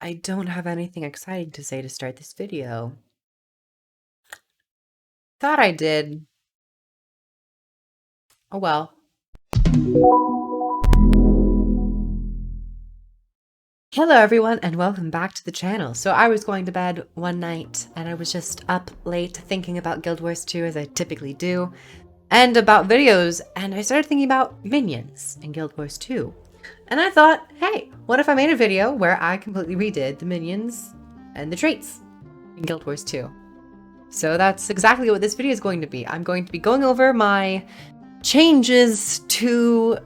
I don't have anything exciting to say to start this video. Thought I did. Oh well. Hello everyone and welcome back to the channel. So I was going to bed one night and I was just up late thinking about Guild Wars 2 as I typically do, and about videos, and I started thinking about minions in Guild Wars 2. And I thought, hey, what if I made a video where I completely redid the minions and the traits in Guild Wars 2? So that's exactly what this video is going to be. I'm going to be going over my changes to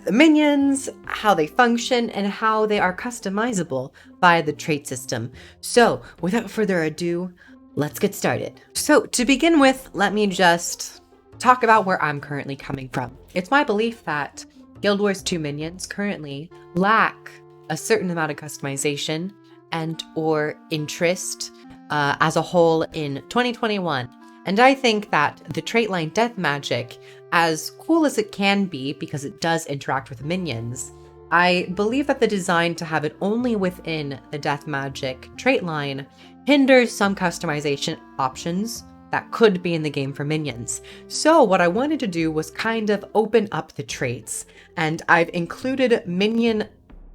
the minions, how they function, and how they are customizable by the trait system. So without further ado, let's get started. So to begin with, let me just talk about where I'm currently coming from. It's my belief that Guild Wars 2 minions currently lack a certain amount of customization and or interest as a whole in 2021. And I think that the trait line Death Magic, as cool as it can be because it does interact with minions, I believe that the design to have it only within the Death Magic trait line hinders some customization options that could be in the game for minions. So what I wanted to do was kind of open up the traits, and I've included minion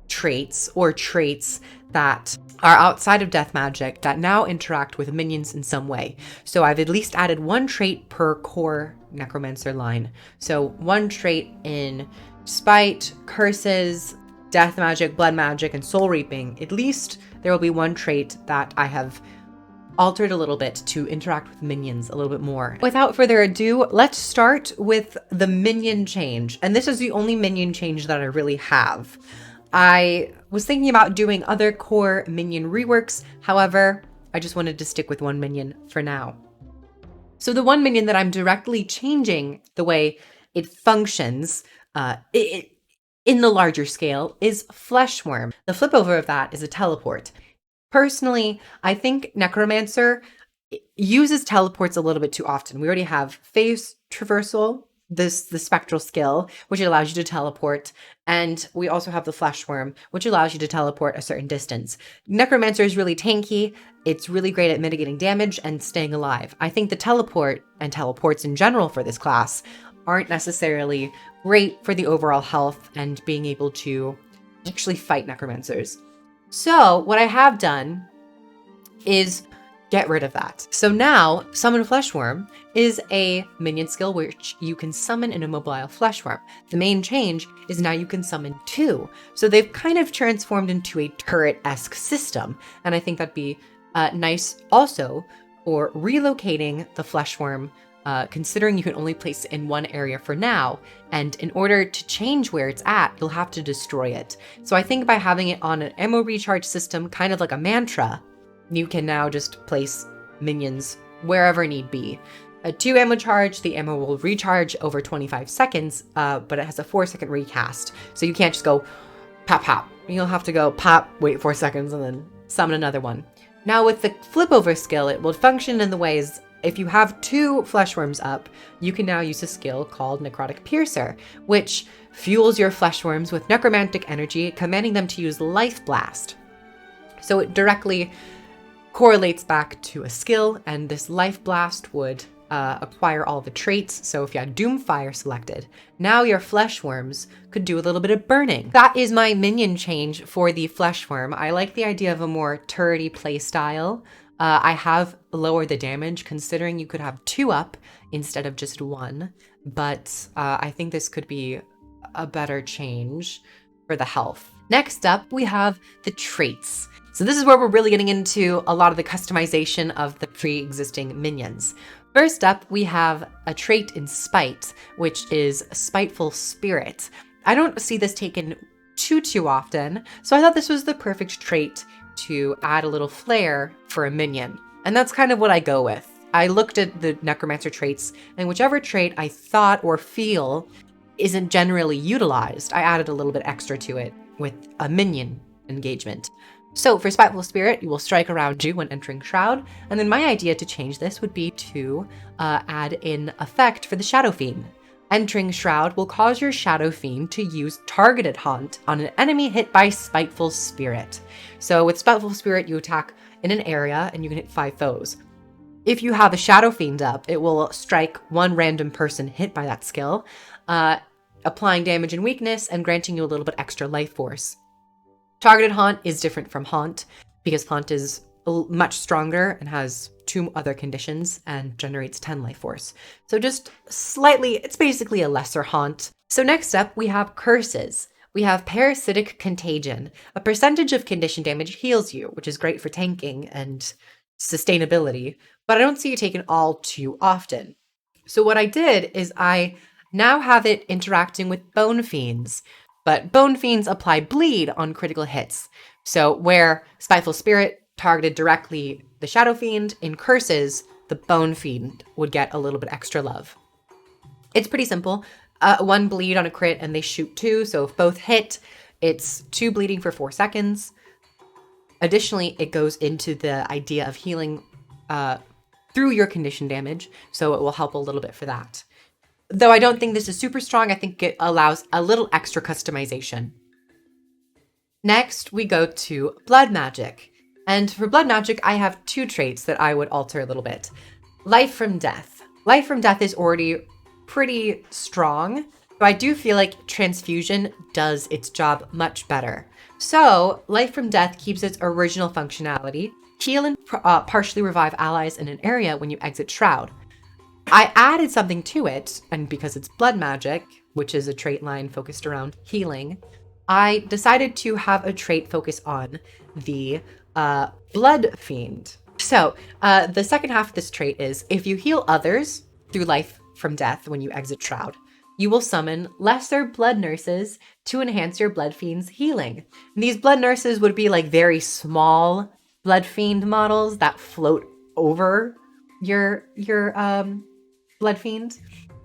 traits or traits that are outside of Death Magic that now interact with minions in some way. So I've at least added one trait per core Necromancer line. So one trait in Spite, Curses, Death Magic, Blood Magic, and Soul Reaping. At least there will be one trait that I have altered a little bit to interact with minions a little bit more. Without further ado, let's start with the Minion Change. And this is the only Minion Change that I really have. I was thinking about doing other core minion reworks. However, I just wanted to stick with one minion for now. So the one minion that I'm directly changing the way it functions in the larger scale is Fleshworm. The flip over of that is a teleport. Personally, I think Necromancer uses teleports a little bit too often. We already have phase traversal, the spectral skill, which allows you to teleport, and we also have the Fleshworm, which allows you to teleport a certain distance. Necromancer is really tanky. It's really great at mitigating damage and staying alive. I think the teleport and teleports in general for this class aren't necessarily great for the overall health and being able to actually fight Necromancers. So what I have done is get rid of that. So now, Summon Fleshworm is a minion skill which you can summon an immobile Fleshworm. The main change is now you can summon two. So they've kind of transformed into a turret-esque system. And I think that'd be nice also for relocating the Fleshworm, considering you can only place it in one area for now. And in order to change where it's at, you'll have to destroy it. So I think by having it on an ammo recharge system, kind of like a mantra, you can now just place minions wherever need be. A 2 ammo charge, the ammo will recharge over 25 seconds, but it has a 4-second recast. So you can't just go pop, pop. You'll have to go pop, wait 4 seconds, and then summon another one. Now with the flip over skill, it will function in the ways, if you have 2 Fleshworms up, you can now use a skill called Necrotic Piercer, which fuels your Fleshworms with necromantic energy, commanding them to use Life Blast. So it directly correlates back to a skill, and this Life Blast would acquire all the traits. So if you had Doomfire selected, now your Fleshworms could do a little bit of burning. That is my minion change for the Fleshworm. I like the idea of a more turrety play style. I have lowered the damage, considering you could have 2 up instead of just 1, but I think this could be a better change for the health. Next up, we have the traits. So this is where we're really getting into a lot of the customization of the pre-existing minions. First up, we have a trait in Spite, which is Spiteful Spirit. I don't see this taken too often, so I thought this was the perfect trait to add a little flair for a minion. And that's kind of what I go with. I looked at the Necromancer traits, and whichever trait I thought or feel isn't generally utilized, I added a little bit extra to it with a minion engagement. So for Spiteful Spirit, you will strike around you when entering Shroud, and then my idea to change this would be to add in effect for the Shadow Fiend. Entering Shroud will cause your Shadow Fiend to use targeted haunt on an enemy hit by Spiteful Spirit. So with Spiteful Spirit, you attack in an area and you can hit 5 foes. If you have a Shadow Fiend up, it will strike one random person hit by that skill, applying damage and weakness and granting you a little bit extra life force. Targeted haunt is different from haunt because haunt is much stronger and has 2 other conditions and generates 10 life force. So just slightly, it's basically a lesser haunt. So next up, we have curses. We have Parasitic Contagion. A percentage of condition damage heals you, which is great for tanking and sustainability, but I don't see it taken all too often. So what I did is I now have it interacting with Bone Fiends, but Bone Fiends apply bleed on critical hits. So where Spiteful Spirit targeted directly the Shadow Fiend, in Curses, the Bone Fiend would get a little bit extra love. It's pretty simple. 1 bleed on a crit and they shoot 2, so if both hit, it's 2 bleeding for 4 seconds. Additionally, it goes into the idea of healing through your condition damage, so it will help a little bit for that. Though I don't think this is super strong, I think it allows a little extra customization. Next, we go to Blood Magic. And for Blood Magic, I have 2 traits that I would alter a little bit. Life from Death. Life from Death is already pretty strong, but I do feel like Transfusion does its job much better. So, Life from Death keeps its original functionality, heal and partially revive allies in an area when you exit Shroud. I added something to it, and because it's Blood Magic, which is a trait line focused around healing, I decided to have a trait focus on the Blood Fiend. So, the second half of this trait is, if you heal others through Life from Death when you exit Shroud, you will summon lesser Blood Nurses to enhance your Blood Fiend's healing. And these Blood Nurses would be like very small Blood Fiend models that float over your Blood Fiend.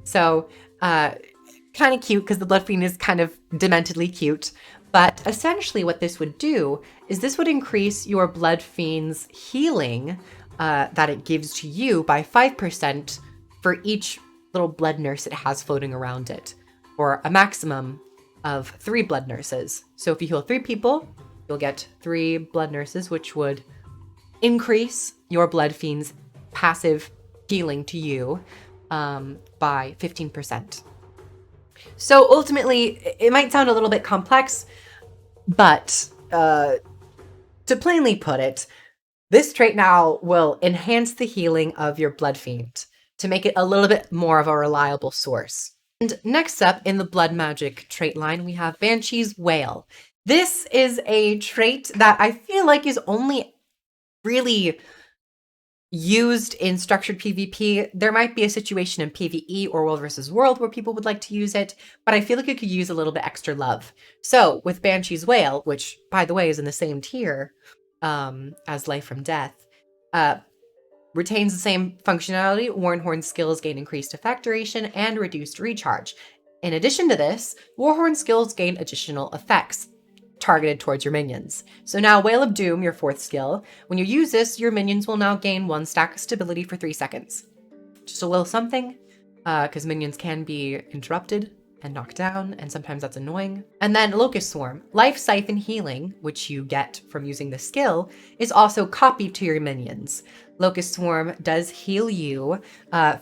So, kind of cute because the Blood Fiend is kind of dementedly cute. But essentially what this would do is this would increase your Blood Fiend's healing that it gives to you by 5% for each little Blood Nurse it has floating around it, or a maximum of 3 Blood Nurses. So if you heal 3 people, you'll get 3 Blood Nurses, which would increase your Blood Fiend's passive healing to you by 15%. So ultimately, it might sound a little bit complex, but to plainly put it, this trait now will enhance the healing of your Blood Fiend to make it a little bit more of a reliable source. And next up in the Blood Magic trait line, we have Banshee's Wail. This is a trait that I feel like is only really used in structured PvP. There might be a situation in PvE or World versus World where people would like to use it, but I feel like it could use a little bit extra love. So with Banshee's Wail, which by the way is in the same tier as Life from Death, retains the same functionality. Warhorn skills gain increased effect duration and reduced recharge. In addition to this, Warhorn skills gain additional effects targeted towards your minions. So now Wail of Doom, your 4th skill, when you use this, your minions will now gain 1 stack of stability for 3 seconds. Just a little something, because minions can be interrupted and knocked down, and sometimes that's annoying. And then Locust Swarm. Life Siphon Healing, which you get from using this skill, is also copied to your minions. Locust Swarm does heal you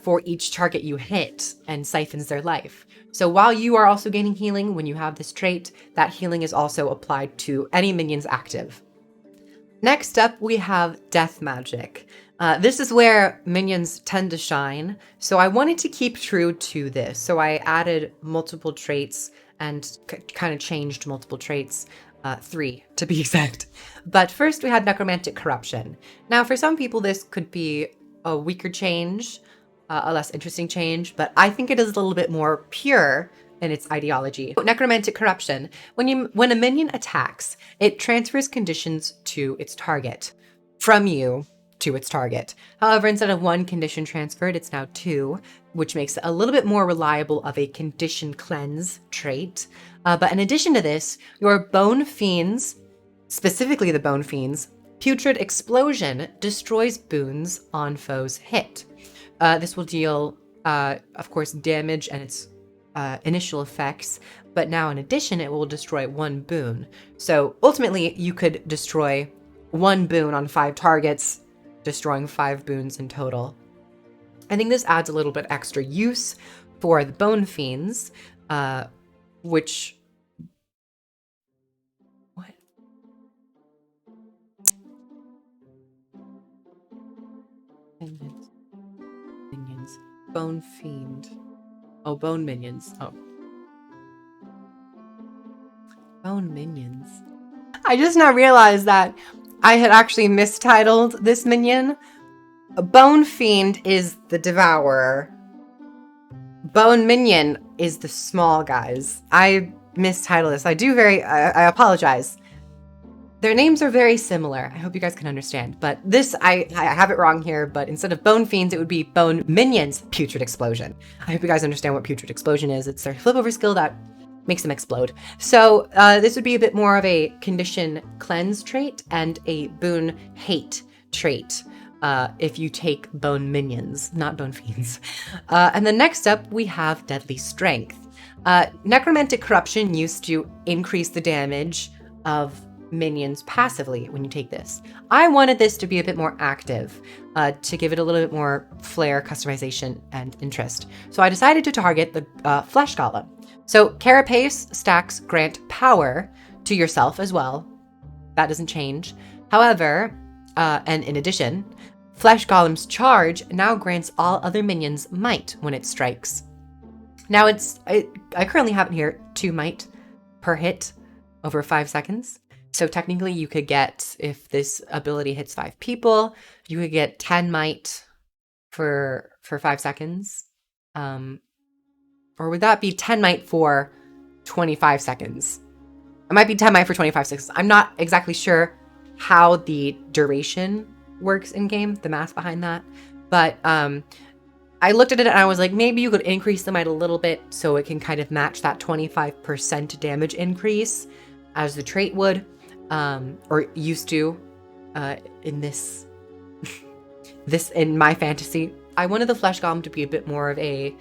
for each target you hit and siphons their life. So while you are also gaining healing when you have this trait, that healing is also applied to any minions active. Next up, we have Death Magic. This is where minions tend to shine, so I wanted to keep true to this. So I added multiple traits and kind of changed multiple traits, 3 to be exact. But first we had Necromantic Corruption. Now for some people this could be a weaker change, a less interesting change, but I think it is a little bit more pure in its ideology. Necromantic Corruption. When a minion attacks, it transfers conditions to its target. From you to its target. However, instead of 1 condition transferred, it's now 2, which makes it a little bit more reliable of a condition cleanse trait. But in addition to this, your Bone Fiends, specifically the Bone Fiends, Putrid Explosion destroys boons on foes hit. This will deal, of course, damage, and it's initial effects, but now in addition, it will destroy 1 boon. So ultimately, you could destroy 1 boon on 5 targets, destroying 5 boons in total. I think this adds a little bit extra use for the Bone Fiends, which... What? Minions. Bone Fiend. Oh, Bone Minions. Oh. Bone Minions. I just now realized that I had actually mistitled this minion. Bone Fiend is the Devourer. Bone Minion is the small guys. I mistitled this. I apologize. Their names are very similar. I hope you guys can understand. But this, I have it wrong here, but instead of Bone Fiends, it would be Bone Minions Putrid Explosion. I hope you guys understand what Putrid Explosion is. It's their flip over skill that makes them explode. So this would be a bit more of a condition cleanse trait and a boon hate trait if you take Bone Minions, not Bone Fiends. And then next up, we have Deadly Strength. Necromantic Corruption used to increase the damage of minions passively when you take this. I wanted this to be a bit more active, to give it a little bit more flair, customization, and interest. So I decided to target the Flesh Golem. So Carapace stacks grant power to yourself as well. That doesn't change. However, and in addition, Flesh Golem's charge now grants all other minions might when it strikes. Now I currently have it here 2 might per hit over 5 seconds. So technically you could get, if this ability hits 5 people, you could get 10 might for 5 seconds. Or would that be 10 might for 25 seconds? It might be 10 might for 25 seconds. I'm not exactly sure how the duration works in game, the math behind that. But I looked at it and I was like, maybe you could increase the might a little bit so it can kind of match that 25% damage increase as the trait would, or used to in this, in my fantasy. I wanted the Flesh Golem to be a bit more of a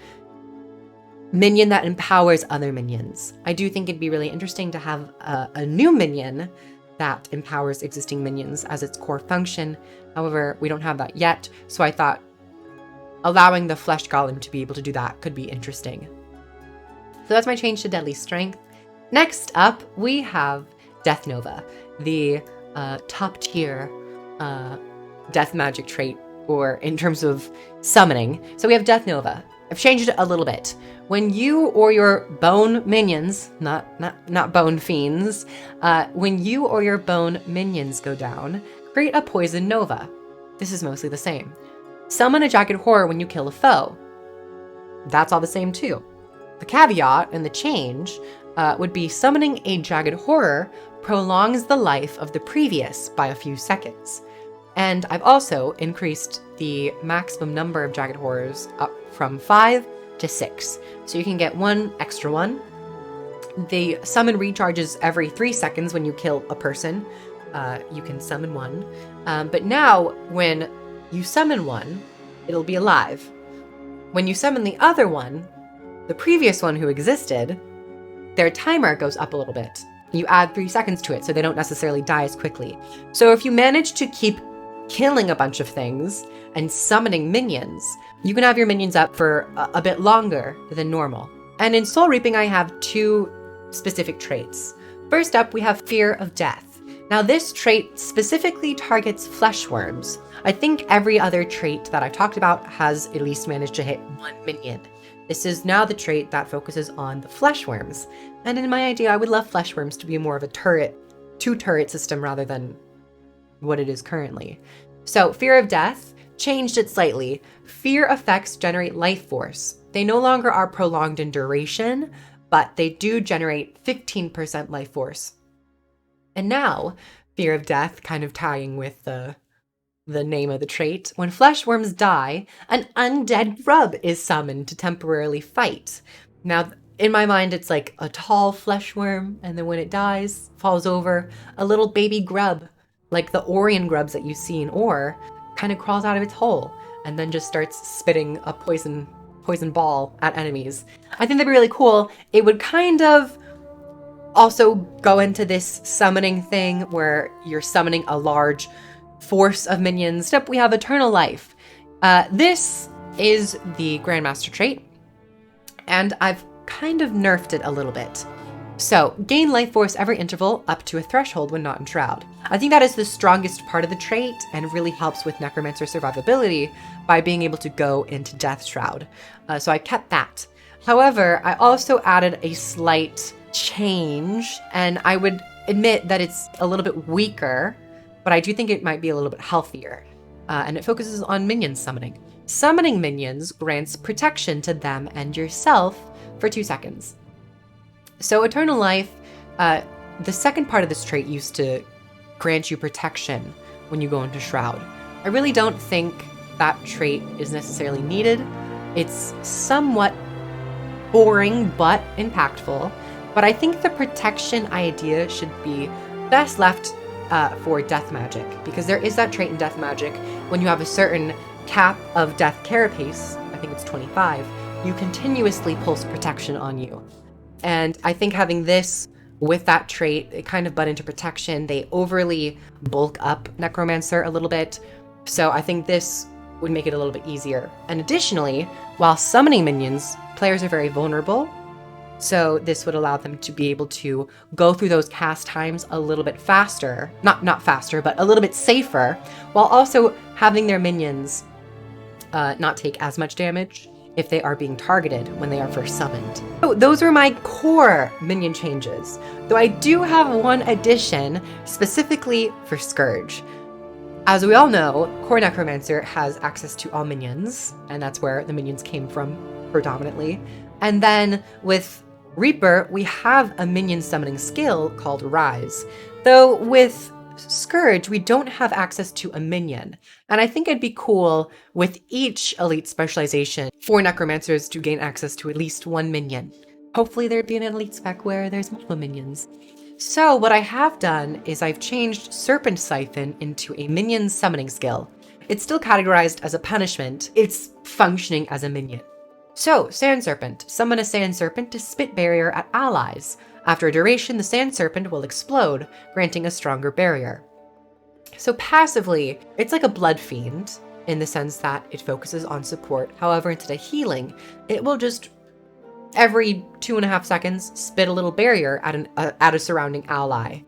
minion that empowers other minions. I do think it'd be really interesting to have a new minion that empowers existing minions as its core function. However, we don't have that yet, so I thought allowing the Flesh Golem to be able to do that could be interesting. So that's my change to Deadly Strength. Next up, we have Death Nova, the top tier death magic trait, or in terms of summoning. So we have Death Nova. I've changed it a little bit. When you or your bone minions, not bone fiends, when you or your bone minions go down, create a poison nova. This is mostly the same. Summon a jagged horror when you kill a foe. That's all the same too. The caveat and the change would be summoning a jagged horror prolongs the life of the previous by a few seconds. And I've also increased the maximum number of jagged horrors up from 5 to 6. So you can get 1 extra one. The summon recharges every 3 seconds when you kill a person. You can summon 1. But now when you summon one, it'll be alive. When you summon the other one, the previous one who existed, their timer goes up a little bit. You add 3 seconds to it so they don't necessarily die as quickly. So if you manage to keep killing a bunch of things and summoning minions, you can have your minions up for a bit longer than normal. And in Soul Reaping, I have 2 specific traits. First up, we have Fear of Death. Now this trait specifically targets flesh worms. I think every other trait that I've talked about has at least managed to hit 1 minion. This is now the trait that focuses on the flesh worms. And in my idea, I would love flesh worms to be more of a turret, 2-turret system rather than what it is currently. So Fear of Death changed it slightly. Fear effects generate life force. They no longer are prolonged in duration, but they do generate 15% life force. And now, Fear of Death, kind of tying with the name of the trait, when flesh worms die, an undead grub is summoned to temporarily fight. Now, in my mind, it's like a tall flesh worm, and then when it dies, falls over, a little baby grub, like the Orion grubs that you see in Ore, kind of crawls out of its hole, and then just starts spitting a poison poison ball at enemies. I think that'd be really cool. It would kind of also go into this summoning thing where you're summoning a large force of minions. Next up, we have Eternal Life. This is the Grandmaster trait, and I've kind of nerfed it a little bit. So, gain life force every interval up to a threshold when not in Shroud. I think that is the strongest part of the trait and really helps with Necromancer survivability by being able to go into Death Shroud. So I kept that. However, I also added a slight change, and I would admit that it's a little bit weaker, but I do think it might be a little bit healthier. And it focuses on minion summoning. Summoning minions grants protection to them and yourself for 2 seconds. So Eternal Life, the second part of this trait used to grant you protection when you go into Shroud. I really don't think that trait is necessarily needed. It's somewhat boring but impactful, but I think the protection idea should be best left for death magic, because there is that trait in death magic when you have a certain cap of death carapace, I think it's 25, you continuously pulse protection on you. And I think having this with that trait, it kind of butt into protection. They overly bulk up Necromancer a little bit. So I think this would make it a little bit easier. And additionally, while summoning minions, players are very vulnerable. So this would allow them to be able to go through those cast times a little bit faster. Not faster, but a little bit safer, while also having their minions not take as much damage if they are being targeted when they are first summoned. So those are my core minion changes, though I do have one addition specifically for Scourge. As we all know, Core Necromancer has access to all minions, and that's where the minions came from predominantly. And then with Reaper, we have a minion summoning skill called Rise, though with Scourge, we don't have access to a minion. And I think it'd be cool with each elite specialization for Necromancers to gain access to at least one minion. Hopefully there'd be an elite spec where there's multiple minions. So what I have done is I've changed Serpent Siphon into a minion summoning skill. It's still categorized as a punishment. It's functioning as a minion. So, Sand Serpent. Summon a Sand Serpent to spit barrier at allies. After a duration, the Sand Serpent will explode, granting a stronger barrier. So passively, it's like a Blood Fiend, in the sense that it focuses on support. However, instead of healing, it will just, every 2.5 seconds, spit a little barrier at a surrounding ally.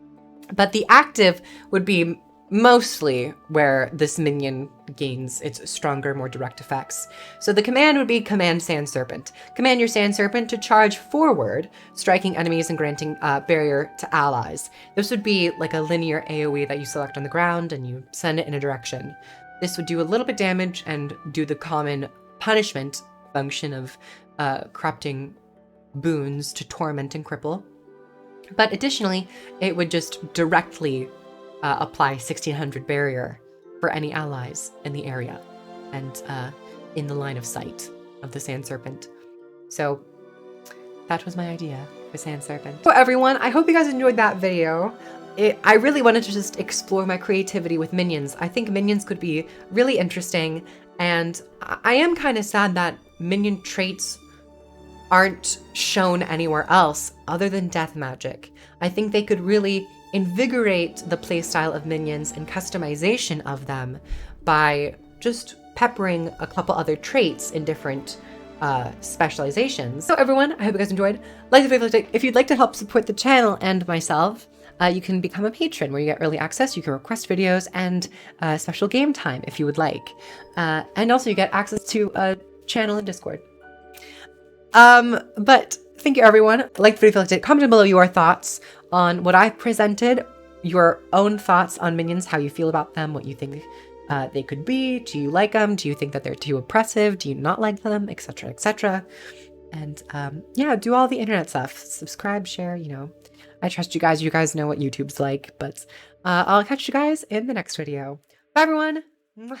But the active would be mostly where this minion gains its stronger, more direct effects. So the command would be Command Sand Serpent. Command your Sand Serpent to charge forward, striking enemies and granting barrier to allies. This would be like a linear AoE that you select on the ground and you send it in a direction. This would do a little bit damage and do the common punishment function of corrupting boons to torment and cripple. But additionally, it would just directly apply 1600 barrier for any allies in the area and in the line of sight of the Sand Serpent. So that was my idea for Sand Serpent. So everyone, I hope you guys enjoyed that video. I really wanted to just explore my creativity with minions. I think minions could be really interesting, and I am kind of sad that minion traits aren't shown anywhere else other than death magic. I think they could really invigorate the playstyle of minions and customization of them by just peppering a couple other traits in different specializations. So everyone, I hope you guys enjoyed. Like the video if you'd like to help support the channel and myself. You can become a patron where you get early access, you can request videos, and special game time if you would like. And also you get access to a channel in Discord. But thank you everyone. Like the video if you liked it. Comment down below your thoughts on what I've presented, your own thoughts on minions, how you feel about them, what you think they could be. Do you like them? Do you think that they're too oppressive? Do you not like them? Etc, etc. And yeah, do all the internet stuff. Subscribe, share, you know. I trust you guys. You guys know what YouTube's like, but I'll catch you guys in the next video. Bye, everyone. Mwah.